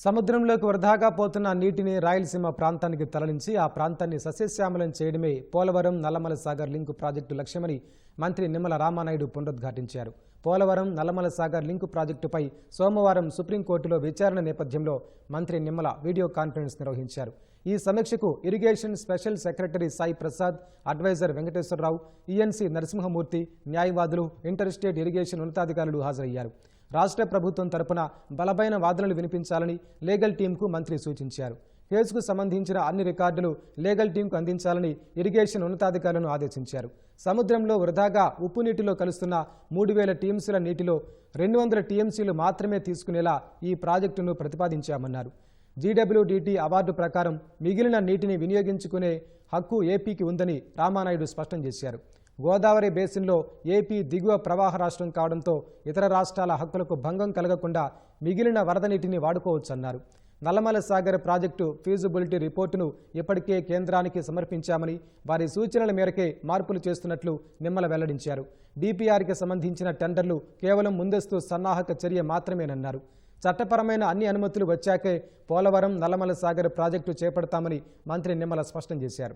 సముద్రంలోకి వృధాగా పోతున్న నీటిని రాయలసీమ ప్రాంతానికి తరలించి ఆ ప్రాంతాన్ని సస్యశ్యామలం చేయడమే పోలవరం నల్లమల సాగర్ లింకు ప్రాజెక్టు లక్ష్యమని మంత్రి నిమ్మల రామానాయుడు పునరుద్ఘాటించారు. పోలవరం నల్లమల సాగర్ లింకు ప్రాజెక్టుపై సోమవారం సుప్రీంకోర్టులో విచారణ నేపథ్యంలో మంత్రి నిమ్మల వీడియో కాన్ఫరెన్స్ నిర్వహించారు. ఈ సమీక్షకు irrigation special secretary Sai Prasad, adviser Venkateswararao, ENC Narasimhamurthy, న్యాయవాదులు, ఇంటర్ స్టేట్ ఇరిగేషన్ ఉన్నతాధికారులు హాజరయ్యారు. రాష్ట్ర ప్రభుత్వం తరపున బలమైన వాదనలు వినిపించాలని లీగల్ టీంకు మంత్రి సూచించారు. కేసుకు సంబంధించిన అన్ని రికార్డులు లీగల్ టీంకు అందించాలని ఇరిగేషన్ ఉన్నతాధికారులను ఆదేశించారు. సముద్రంలో వృధాగా ఉప్పు నీటిలో కలుస్తున్న 3000 టీఎంసీల నీటిలో 200 టీఎంసీలు మాత్రమే తీసుకునేలా ఈ ప్రాజెక్టును ప్రతిపాదించామన్నారు. జీడబ్ల్యూడీటీ అవార్డు ప్రకారం మిగిలిన నీటిని వినియోగించుకునే హక్కు ఏపీకి ఉందని రామానాయుడు స్పష్టం చేశారు. గోదావరి బేసిన్లో ఏపీ దిగువ ప్రవాహ రాష్ట్రం కావడంతో ఇతర రాష్ట్రాల హక్కులకు భంగం కలగకుండా మిగిలిన వరద నీటిని వాడుకోవచ్చన్నారు. నల్లమల సాగర్ ప్రాజెక్టు ఫీజిబిలిటీ రిపోర్టును ఇప్పటికే కేంద్రానికి సమర్పించామని, వారి సూచనల మేరకే మార్పులు చేస్తున్నట్లు నిమ్మల వెల్లడించారు. డీపీఆర్కి సంబంధించిన టెండర్లు కేవలం ముందస్తు సన్నాహక చర్య మాత్రమేనన్నారు. చట్టపరమైన అన్ని అనుమతులు వచ్చాకే పోలవరం నల్లమల సాగర్ ప్రాజెక్టు చేపడతామని మంత్రి నిమ్మల స్పష్టం చేశారు.